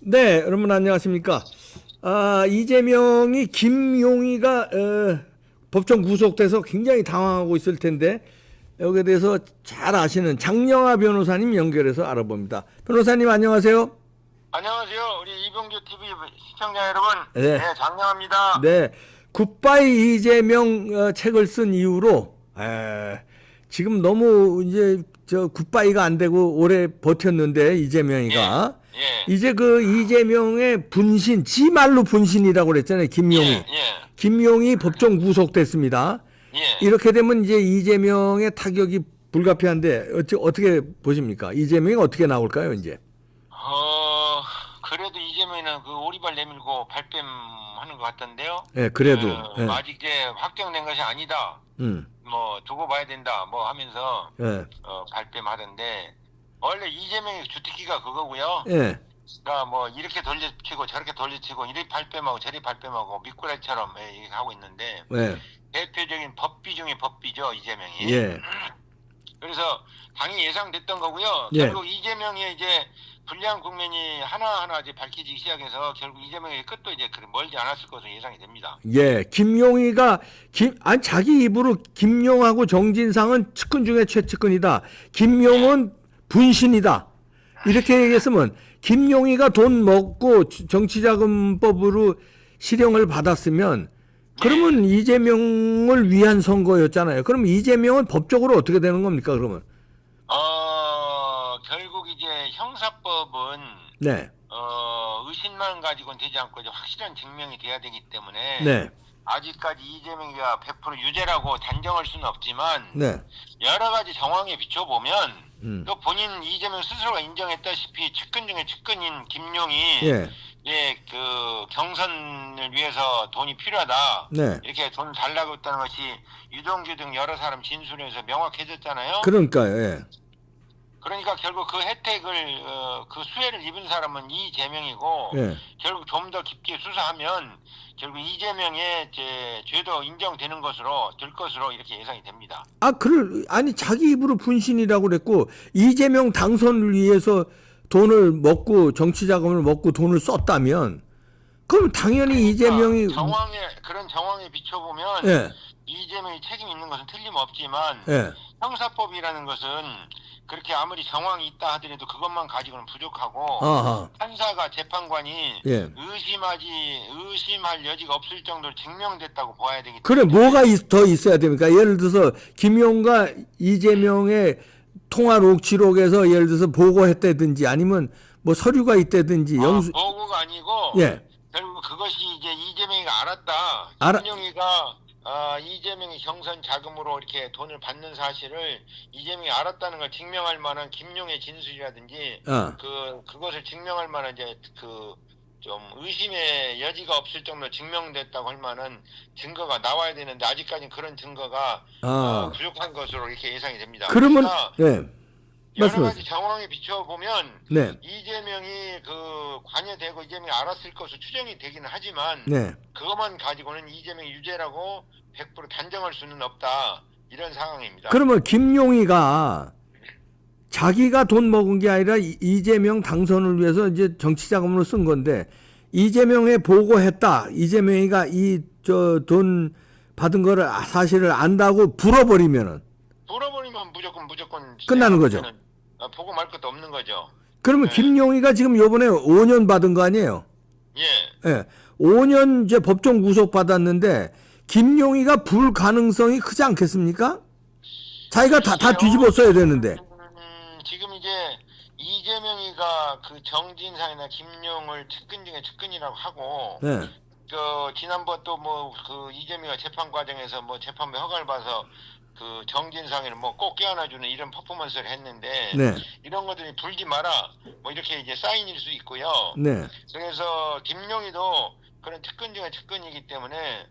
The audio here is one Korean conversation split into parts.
네, 여러분 안녕하십니까? 이재명이 김용희가 법정 구속돼서 굉장히 당황하고 있을 텐데 여기에 대해서 잘 아시는 장영하 변호사님 연결해서 알아봅니다. 변호사님 안녕하세요. 안녕하세요. 우리 이병규 TV 시청자 여러분. 네. 네, 장영합니다. 네, 굿바이 이재명 책을 쓴 이후로 지금 너무 이제 저 굿바이가 안 되고 오래 버텼는데 이재명이가 예. 이제 그 이재명의 분신, 지 말로 분신이라고 그랬잖아요. 김용희. 예. 김용희 법정 구속됐습니다. 예. 이렇게 되면 이제 이재명의 타격이 불가피한데 어떻게 보십니까? 이재명이 어떻게 나올까요, 이제? 그래도 이재명은 그 오리발 내밀고 발뺌하는 것 같던데요. 예, 그래도. 예. 아직 이제 확정된 것이 아니다. 뭐 두고 봐야 된다. 뭐 하면서 예. 발뺌하던데 원래 이재명의 주특기가 그거고요. 예. 그러니까 뭐 이렇게 돌려치고 저렇게 돌려치고 이리 발뺌하고 저리 발뺌하고 미꾸라지처럼 이렇게 하고 있는데 예. 대표적인 법비 중에 법비죠, 이재명이. 예. 그래서 당연히 예상됐던 거고요. 예. 결국 이재명의 이제 불리한 국면이 하나하나 이제 밝혀지기 시작해서 결국 이재명의 끝도 이제 멀지 않았을 것으로 예상이 됩니다. 예. 김용희가 자기 입으로 김용하고 정진상은 측근 중에 최측근이다. 김용은 분신이다. 이렇게 얘기했으면 김용희가 돈 먹고 정치자금법으로 실형을 받았으면 그러면 이재명을 위한 선거였잖아요. 그럼 이재명은 법적으로 어떻게 되는 겁니까, 그러면? 결국 이제 형사법은 네. 의심만 가지고는 되지 않고 이제 확실한 증명이 돼야 되기 때문에 네. 아직까지 이재명이가 100% 유죄라고 단정할 수는 없지만 네. 여러 가지 정황에 비춰보면 또 본인 이재명 스스로가 인정했다시피 측근 중에 측근인 김용이 예. 그 경선을 위해서 돈이 필요하다. 네. 이렇게 돈 달라고 했다는 것이 유동규 등 여러 사람 진술에서 명확해졌잖아요. 그러니까요. 예. 그러니까 결국 그 혜택을 그 수혜를 입은 사람은 이재명이고 예. 결국 좀 더 깊게 수사하면 결국 이재명의 죄도 인정되는 것으로 될 것으로 이렇게 예상이 됩니다. 아니 자기 입으로 분신이라고 그랬고 이재명 당선을 위해서 돈을 먹고 정치 자금을 먹고 돈을 썼다면 그럼 당연히 그러니까 이재명이 그런 정황에 비춰보면 예. 이재명이 책임 있는 것은 틀림없지만 예. 형사법이라는 것은 그렇게 아무리 정황이 있다 하더라도 그것만 가지고는 부족하고 아하. 판사가 재판관이 예. 의심할 여지가 없을 정도로 증명됐다고 봐야 되기 때문에 그래 뭐가 더 있어야 됩니까? 예를 들어서 김용과 이재명의 통화 녹취록에서 예를 들어서 보고했다든지 아니면 뭐 서류가 있다든지 보고가 아니고 예. 결국 그것이 이제 이재명이가 알았다. 김용희가 이재명이 경선 자금으로 이렇게 돈을 받는 사실을 이재명이 알았다는 걸 증명할 만한 김용의 진술이라든지 그것을 증명할 만한 이제 좀 의심의 여지가 없을 정도로 증명됐다고 할 만한 증거가 나와야 되는데 아직까지는 그런 증거가 부족한 것으로 이렇게 예상이 됩니다. 그러면 그러니까 여러 말씀하세요. 가지 정황에 비춰보면 네. 이재명이 관여되고 이재명이 알았을 것으로 추정이 되기는 하지만 네. 그것만 가지고는 이재명이 유죄라고 100% 단정할 수는 없다. 이런 상황입니다. 그러면 김용희가 자기가 돈 먹은 게 아니라 이재명 당선을 위해서 이제 정치 자금으로 쓴 건데 이재명에 보고했다. 이재명이가 돈 받은 거를 사실을 안다고 불어버리면 무조건 끝나는 거죠. 보고 말 것도 없는 거죠. 그러면 네. 김용희가 지금 요번에 5년 받은 거 아니에요? 예. 예. 5년 이제 법정 구속 받았는데 김용희가 불 가능성이 크지 않겠습니까? 자기가 다 뒤집어 써야 되는데. 지금 이제 이재명이가 그 정진상이나 김용을 측근 중에 측근이라고 하고 네. 지난번 또 그 이재명이가 재판 과정에서 재판부 허가를 봐서 그 정진상을 꼭 껴안아주는 이런 퍼포먼스를 했는데 네. 이런 것들이 불지 마라 이렇게 이제 사인일 수 있고요. 네. 그래서 김용희도 그런 측근 중에 측근이기 때문에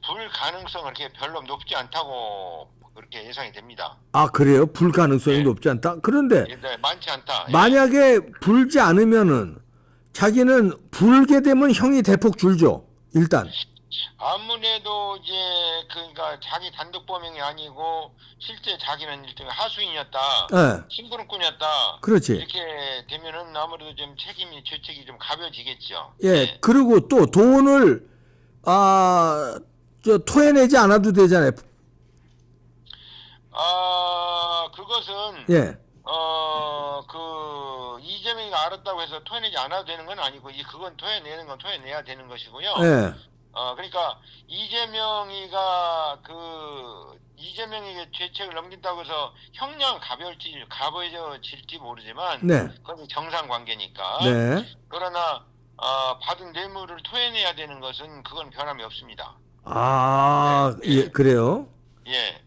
불 가능성은 그렇게 별로 높지 않다고 그렇게 예상이 됩니다. 그래요? 불 가능성이 예. 높지 않다? 그런데 네, 많지 않다. 만약에 불지 않으면은 자기는 불게 되면 형이 대폭 줄죠. 일단. 아무래도 이제 그러니까 자기 단독 범행이 아니고 실제 자기는 일종의 하수인이었다, 예. 심부름꾼이었다. 그렇지. 이렇게 되면은 아무래도 좀 죄책이 좀 가벼워지겠죠. 예. 예. 그리고 또 돈을 토해내지 않아도 되잖아요. 그것은 예. 이재명이가 알았다고 해서 토해내지 않아도 되는 건 아니고, 그건 토해내는 건 토해내야 되는 것이고요. 예. 그러니까 이재명에게 죄책을 넘긴다고 해서 형량 가벼워질지 모르지만, 네. 그건 정상 관계니까. 네. 그러나 받은 뇌물을 토해내야 되는 것은 그건 변함이 없습니다. 네. 예, 그래요? 예.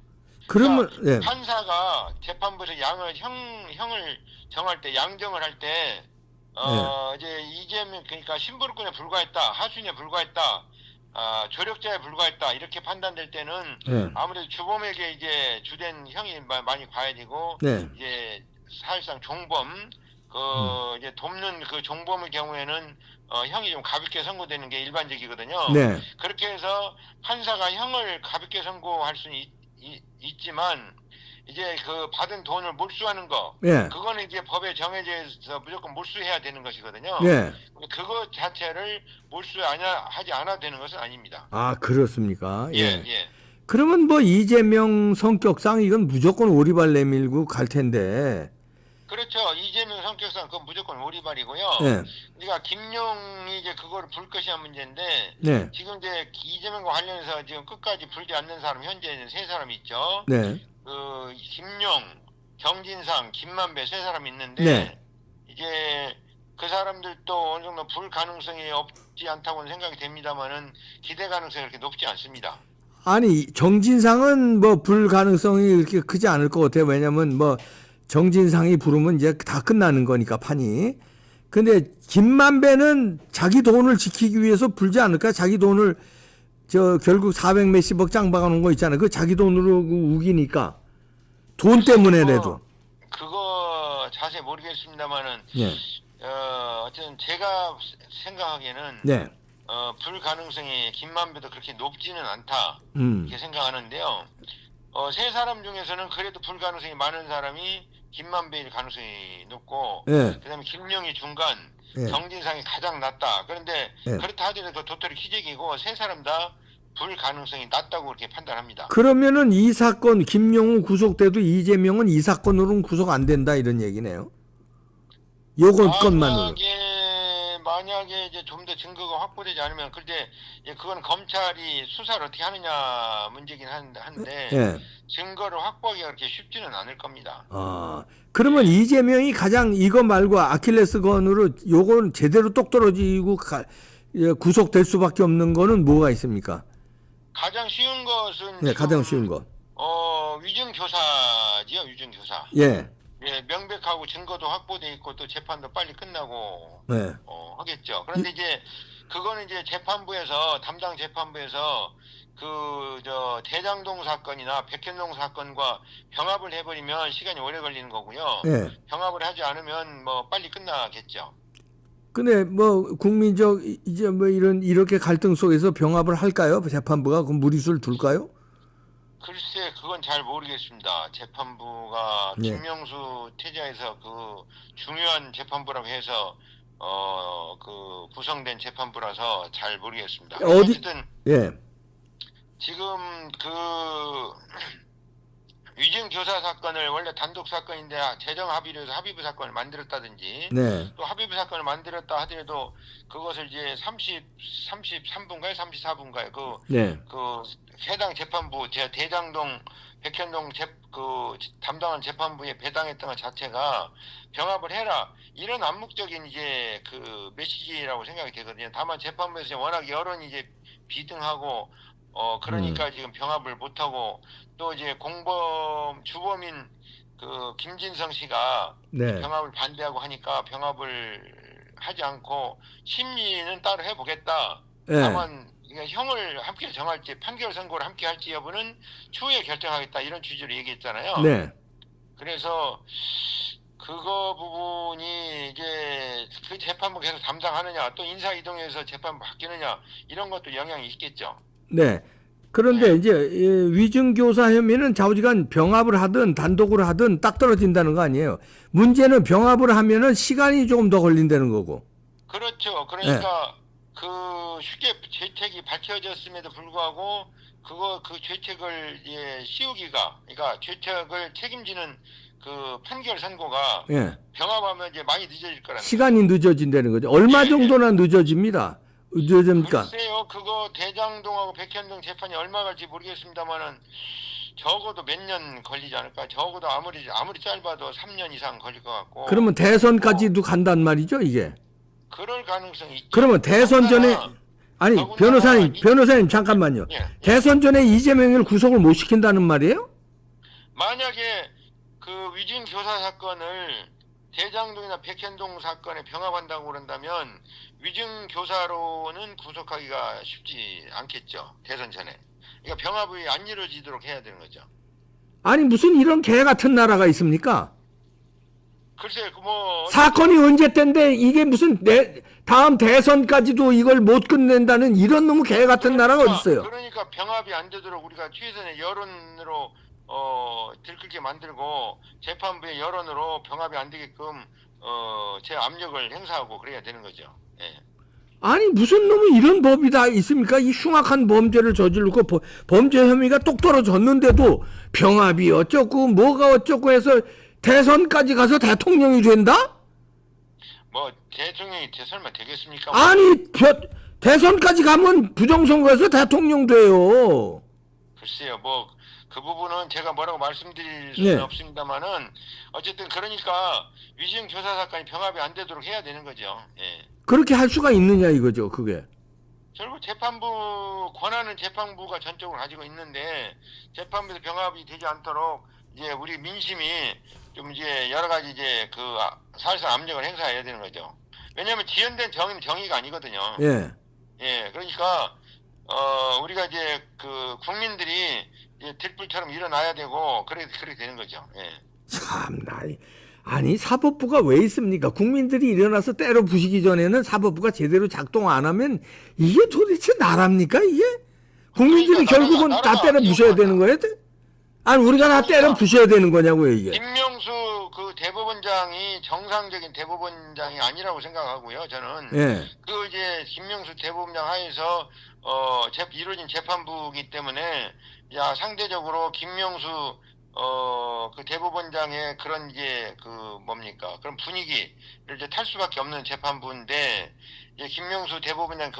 그러면 그러니까 예. 판사가 재판부에서 형을 정할 때, 양정을 할 때, 이제 이재명, 그러니까 심부름꾼에 불과했다, 하수인에 불과했다, 조력자에 불과했다, 이렇게 판단될 때는 예. 아무래도 주범에게 이제 주된 형이 많이 과해지고, 네. 이제 사실상 종범, 이제 돕는 그 종범의 경우에는 형이 좀 가볍게 선고되는 게 일반적이거든요. 네. 그렇게 해서 판사가 형을 가볍게 선고할 수는 있지만, 이제 그 받은 돈을 몰수하는 거, 예. 그거는 이제 법에 정해져 있어서 무조건 몰수해야 되는 것이거든요. 예. 그거 자체를 하지 않아도 되는 것은 아닙니다. 그렇습니까? 예, 예. 예. 그러면 뭐 이재명 성격상 이건 무조건 오리발 내밀고 갈 텐데. 그렇죠. 이재명 성격상 그건 무조건 오리발이고요. 예. 그러니까 김용이 이제 그거를 불 것이야 문제인데, 네. 지금 이제 이재명과 관련해서 지금 끝까지 불지 않는 사람 현재는 세 사람 있죠. 네. 김용, 정진상, 김만배 세 사람 있는데, 네. 이제 그 사람들도 어느 정도 불 가능성이 없지 않다고는 생각이 됩니다만은 기대 가능성이 그렇게 높지 않습니다. 아니, 정진상은 뭐 불 가능성이 이렇게 크지 않을 것 같아요. 왜냐면 뭐 정진상이 부르면 이제 다 끝나는 거니까 판이. 근데 김만배는 자기 돈을 지키기 위해서 불지 않을까? 자기 돈을 결국 400 몇십억 짱 박아놓은 거 있잖아요. 그 자기 돈으로 우기니까 돈 때문에라도. 그거 자세히 모르겠습니다만은, 예. 어쨌든 제가 생각하기에는, 네. 불 가능성이 김만배도 그렇게 높지는 않다, 이렇게 생각하는데요. 세 사람 중에서는 그래도 불 가능성이 많은 사람이 김만배일 가능성이 높고, 예. 그다음에 김용이 중간, 예. 정진상이 가장 낮다. 그런데 예. 그렇다 하더라도 도토리 키재기고 세 사람 다 불 가능성이 낮다고 그렇게 판단합니다. 그러면은 이 사건 김용우 구속돼도 이재명은 이 사건으로는 구속 안 된다 이런 얘기네요. 요건 것만으로. 만약에 이제 좀 더 증거가 확보되지 않으면, 근데 그건 검찰이 수사를 어떻게 하느냐 문제긴 한데, 예. 증거를 확보하기가 그렇게 쉽지는 않을 겁니다. 그러면 이재명이 가장 이거 말고 아킬레스건으로 요거는 제대로 똑 떨어지고 구속될 수밖에 없는 거는 뭐가 있습니까? 가장 쉬운 것은, 네, 가장 쉬운 거. 위증교사지요, 위증교사. 예. 예, 명백하고 증거도 확보돼 있고 또 재판도 빨리 끝나고 네. 하겠죠. 그런데 이제 그거는 이제 재판부에서, 담당 재판부에서 대장동 사건이나 백현동 사건과 병합을 해버리면 시간이 오래 걸리는 거고요. 예. 병합을 하지 않으면 뭐 빨리 끝나겠죠. 근데 뭐 국민적 이제 뭐 이렇게 갈등 속에서 병합을 할까요? 재판부가 그 무리수를 둘까요? 글쎄, 그건 잘 모르겠습니다. 재판부가 예. 김명수 퇴자에서 그 중요한 재판부라고 해서 구성된 재판부라서 잘 모르겠습니다. 어쨌든 예. 지금 위증 교사 사건을 원래 단독 사건인데 재정 합의로 해서 합의부 사건을 만들었다든지, 네. 또 합의부 사건을 만들었다 하더라도 그것을 이제 33부인가요? 34부인가요? 네. 해당 재판부, 대장동, 백현동 담당한 재판부에 배당했던 것 자체가 병합을 해라, 이런 암묵적인 이제 메시지라고 생각이 되거든요. 다만 재판부에서 워낙 여론이 이제 비등하고, 그러니까 지금 병합을 못하고, 또 이제 주범인 김진성 씨가 네. 병합을 반대하고 하니까 병합을 하지 않고 심리는 따로 해보겠다. 네. 다만 형을 함께 정할지, 판결 선고를 함께 할지 여부는 추후에 결정하겠다, 이런 취지로 얘기했잖아요. 네. 그래서 그거 부분이 이제 그 재판부 계속 담당하느냐, 또 인사 이동해서 재판부 바뀌느냐, 이런 것도 영향이 있겠죠. 네. 그런데 이제 위증교사 혐의는 좌우지간 병합을 하든 단독으로 하든 딱 떨어진다는 거 아니에요. 문제는 병합을 하면은 시간이 조금 더 걸린다는 거고. 그렇죠. 그러니까 그 휴게 죄책이 밝혀졌음에도 불구하고 그 죄책을 씌우기가, 그러니까 죄책을 책임지는 그 판결 선고가 예. 병합하면 이제 많이 늦어질 거라는 시간이 늦어진다는 거죠. 얼마 정도나 늦어집니다. 늦어집니까? 글쎄요, 그거 대장동하고 백현동 재판이 얼마 갈지 모르겠습니다만은 적어도 몇 년 걸리지 않을까? 적어도 아무리 짧아도 3년 이상 걸릴 것 같고. 그러면 대선까지도 간단 말이죠, 이게. 그럴 가능성이 있죠. 그러면 대선 전에 아니 변호사님 잠깐만요. 예. 대선 전에 이재명을 구속을 못 시킨다는 말이에요? 만약에 그 위증 교사 사건을 대장동이나 백현동 사건에 병합한다고 그런다면 위증 교사로는 구속하기가 쉽지 않겠죠. 대선 전에. 그러니까 병합이 안 이루어지도록 해야 되는 거죠. 아니 무슨 이런 개 같은 나라가 있습니까? 글쎄, 뭐 사건이 언제 때인데 이게 무슨 다음 대선까지도 이걸 못 끝낸다는 이런 놈의 개 같은 나라가 어디 있어요? 그러니까 병합이 안 되도록 우리가 최선의 여론으로 들끓게 만들고 재판부의 여론으로 병합이 안 되게끔 제 압력을 행사하고 그래야 되는 거죠. 예. 아니 무슨 놈이 이런 법이 다 있습니까? 이 흉악한 범죄를 저지르고 범죄 혐의가 똑 떨어졌는데도 병합이 어쩌고 뭐가 어쩌고 해서 대선까지 가서 대통령이 된다? 뭐 대통령이 설마 되겠습니까? 아니 대선까지 가면 부정선거에서 대통령 돼요. 글쎄요, 뭐 그 부분은 제가 뭐라고 말씀드릴 수는 네. 없습니다만은 어쨌든 그러니까 위증 교사 사건이 병합이 안 되도록 해야 되는 거죠. 예. 그렇게 할 수가 있느냐 이거죠, 그게. 결국 재판부 권한은 재판부가 전적으로 가지고 있는데 재판부에서 병합이 되지 않도록 이제 우리 민심이 좀 이제 여러 가지 이제 그 사실상 압력을 행사해야 되는 거죠. 왜냐하면 지연된 정의는 정의가 아니거든요. 예. 예, 그러니까 우리가 이제 그 국민들이 이제 들불처럼 일어나야 되고 그렇게 되는 거죠. 예. 참나. 아니 사법부가 왜 있습니까? 국민들이 일어나서 때려 부시기 전에는 사법부가 제대로 작동 안 하면 이게 도대체 나랍니까 이게? 국민들이 그러니까 결국은 다 때려 부셔야 되는 거예요? 아니 우리가 다 때려 부셔야 되는 거냐고요 이게? 김명수 그 대법원장이 정상적인 대법원장이 아니라고 생각하고요. 저는 예. 그 이제 김명수 대법원장 하에서 이루어진 재판부이기 때문에 상대적으로 김명수 그 대법원장의 그런 이제 그 뭡니까 그런 분위기를 이제 탈 수밖에 없는 재판부인데 이제 김명수 대법원장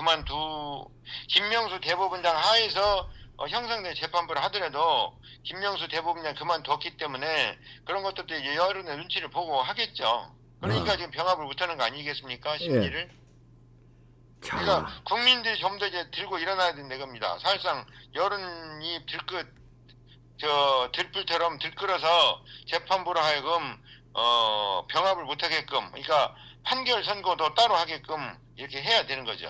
김명수 대법원장 하에서 형성된 재판부를 하더라도 김명수 대법원장 그만뒀기 때문에 그런 것들도 이제 여론의 눈치를 보고 하겠죠. 그러니까 지금 병합을 못하는 거 아니겠습니까? 심리를. 그러니까 국민들이 좀 더 이제 들고 일어나야 된다는 겁니다. 사실상 여론이 들불처럼 들끓어서 재판부로 하여금 병합을 못하게끔, 그러니까 판결 선고도 따로 하게끔 이렇게 해야 되는 거죠.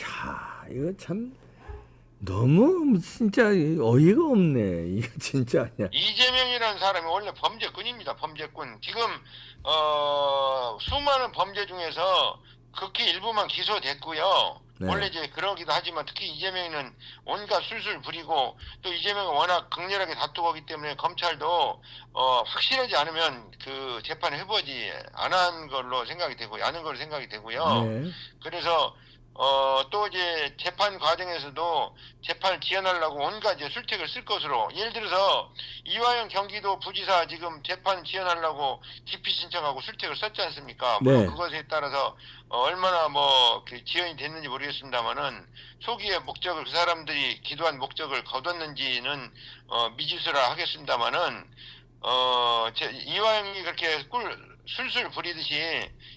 야, 이거 참 너무 진짜 어이가 없네. 이거 진짜 아니야. 이재명이라는 사람이 원래 범죄꾼입니다. 범죄꾼. 지금 수많은 범죄 중에서 극히 일부만 기소됐고요. 네. 원래 이제 그러기도 하지만 특히 이재명은 온갖 술술 부리고 또 이재명은 워낙 극렬하게 다투고 하기 때문에 검찰도 확실하지 않으면 그 재판을 해보지 안 한 걸로 생각이 되고 아는 걸로 생각이 되고요. 네. 그래서 또 이제 재판 과정에서도 재판을 지연하려고 온갖 이제 술책을 쓸 것으로, 예를 들어서 이화영 경기도 부지사 지금 재판 지연하려고 기피 신청하고 술책을 썼지 않습니까? 물론 네. 그것에 따라서 얼마나 뭐 지연이 됐는지 모르겠습니다만은 초기의 목적을 그 사람들이 기도한 목적을 거뒀는지는 미지수라 하겠습니다만은 이화영이 그렇게 술술 부리듯이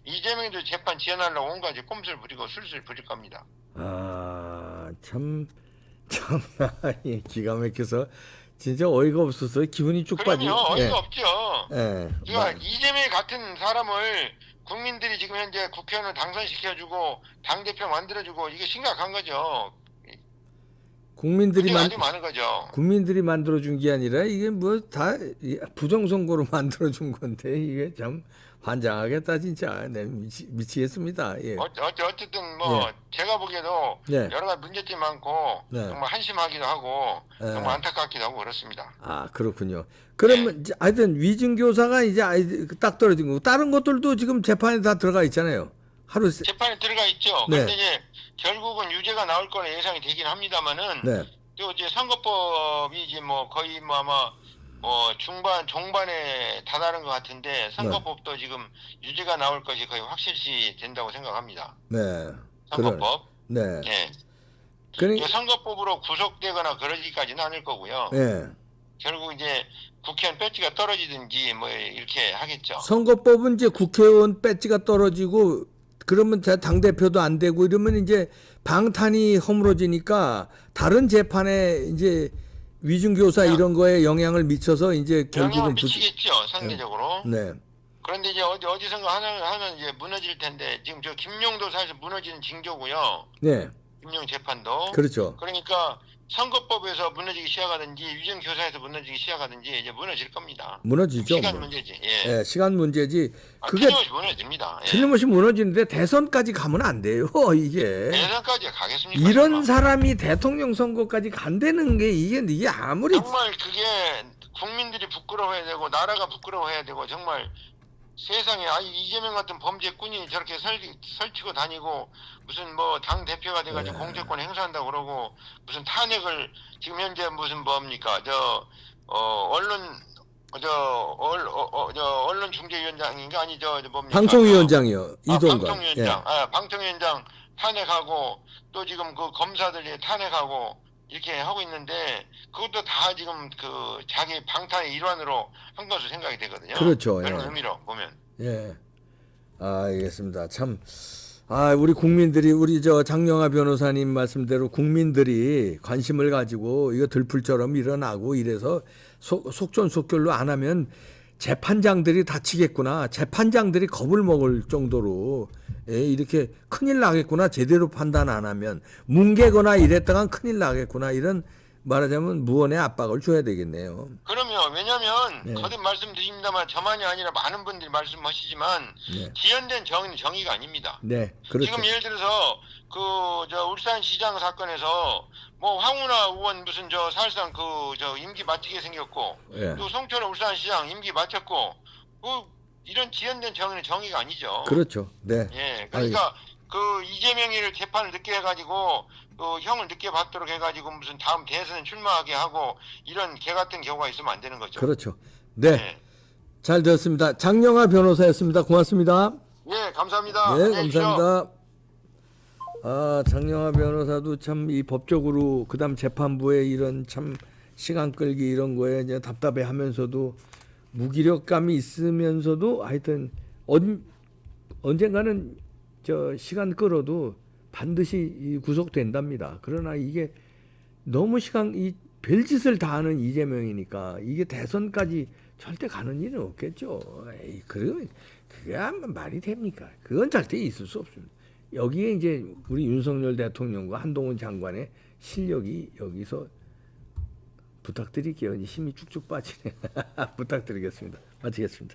이재명도 재판 지연하려고 온갖 꼼수를 부리고 술술 부릴 겁니다. 아, 참 기가 막혀서 진짜 어이가 없어서 기분이 쭉 빠지고. 그럼요, 어이가 예. 없죠. 예. 그러니까 이재명 같은 사람을 국민들이 지금 현재 국회의원을 당선시켜주고 당대표 만들어주고 이게 심각한 거죠. 국민들이 아주 많은 거죠. 국민들이 만들어준 게 아니라 이게 뭐 다 부정선거로 만들어준 건데 이게 참 환장하겠다 진짜. 네, 미치겠습니다. 예. 어쨌든 뭐 예. 제가 보기에도 네. 여러 가지 문제점이 많고 네. 정말 한심하기도 하고 예. 정말 안타깝기도 하고 그렇습니다. 아, 그렇군요. 그러면 이제 하여튼 위증교사가 이제 딱 떨어진 거고 다른 것들도 지금 재판에 다 들어가 있잖아요. 하루 재판에 들어가 있죠. 네. 그런데 이제 결국은 유죄가 나올 거라 예상이 되긴 합니다만은 네. 또 이제 선거법이 이제 뭐 거의 뭐 아마 뭐 종반에 다다른 것 같은데 선거법도 지금 유죄가 나올 것이 거의 확실시 된다고 생각합니다. 네. 선거법. 네. 예. 그러니까 이 선거법으로 구속되거나 그러지까지는 않을 거고요. 예. 결국 이제 국회의원 배지가 떨어지든지 뭐 이렇게 하겠죠. 선거법은 이제 국회의원 배지가 떨어지고 그러면 당 대표도 안 되고 이러면 이제 방탄이 허물어지니까 다른 재판에 이제 위증교사 이런 거에 영향을 미쳐서 이제 영향을 결국은 미치겠죠, 상대적으로. 네. 그런데 이제 어디선가 하면 이제 무너질 텐데 지금 저 김용도 사실 무너지는 징조고요. 네. 김용 재판도. 그렇죠. 그러니까 선거법에서 무너지기 시작하든지 위증교사에서 무너지기 시작하든지 이제 무너질 겁니다. 무너지죠. 시간 뭐. 문제지. 예. 예, 시간 문제지. 그게 틀림없이 무너집니다. 예. 틀림없이 무너지는데 대선까지 가면 안 돼요. 이게 대선까지 가겠습니까? 이런 정말? 사람이 대통령 선거까지 간다는 게 이게 아무리 정말 그게 국민들이 부끄러워해야 되고 나라가 부끄러워해야 되고 정말 세상에 이재명 같은 범죄꾼이 저렇게 설치고 다니고 무슨 뭐 당 대표가 돼가지고 네. 공천권 행사한다고 그러고 무슨 탄핵을 지금 현재 무슨 뭡니까 언론중재위원장인가 아니 저 뭡니까 방송위원장이요. 이동관. 방통위원장 방통위원장 탄핵하고 또 지금 그 검사들이 탄핵하고 이렇게 하고 있는데 그것도 다 지금 그 자기 방탄의 일환으로 한 것으로 생각이 되거든요. 그렇죠. 그런 예. 의미로 보면. 예. 아, 알겠습니다. 참, 우리 국민들이, 우리 저 장영하 변호사님 말씀대로 국민들이 관심을 가지고 이거 들풀처럼 일어나고 이래서 속전속결로 안 하면 재판장들이 다치겠구나. 재판장들이 겁을 먹을 정도로 이렇게 큰일 나겠구나. 제대로 판단 안 하면. 뭉개거나 이랬다간 큰일 나겠구나. 이런 말하자면 무언의 압박을 줘야 되겠네요. 그러면 왜냐하면 네. 거듭 말씀드립니다만 저만이 아니라 많은 분들이 말씀하시지만 네. 지연된 정의는 정의가 아닙니다. 네, 그렇죠. 지금 예를 들어서 그 저 울산시장 사건에서 뭐 황운하 의원 무슨 저 사실상 그 저 임기 마치게 생겼고 예. 또 송철호 울산시장 임기 마쳤고 그 이런 지연된 정의는 정의가 아니죠. 그렇죠. 네. 예, 그러니까 그 이재명이를 재판을 늦게 해가지고 그 형을 늦게 받도록 해가지고 무슨 다음 대선에 출마하게 하고 이런 개 같은 경우가 있으면 안 되는 거죠. 그렇죠. 네. 예, 잘 들었습니다. 장영하 변호사였습니다. 고맙습니다. 예, 감사합니다. 네, 안녕히 계십시오. 감사합니다. 장영하 변호사도 참 이 법적으로 그다음 재판부에 이런 참 시간 끌기 이런 거에 이제 답답해 하면서도 무기력감이 있으면서도 하여튼 언젠가는 저 시간 끌어도 반드시 구속된답니다. 그러나 이게 너무 이 별짓을 다 하는 이재명이니까 이게 대선까지 절대 가는 일은 없겠죠. 에이, 그게 말이 됩니까? 그건 절대 있을 수 없습니다. 여기에 이제 우리 윤석열 대통령과 한동훈 장관의 실력이 여기서 부탁드릴게요. 힘이 쭉쭉 빠지네. 부탁드리겠습니다. 마치겠습니다.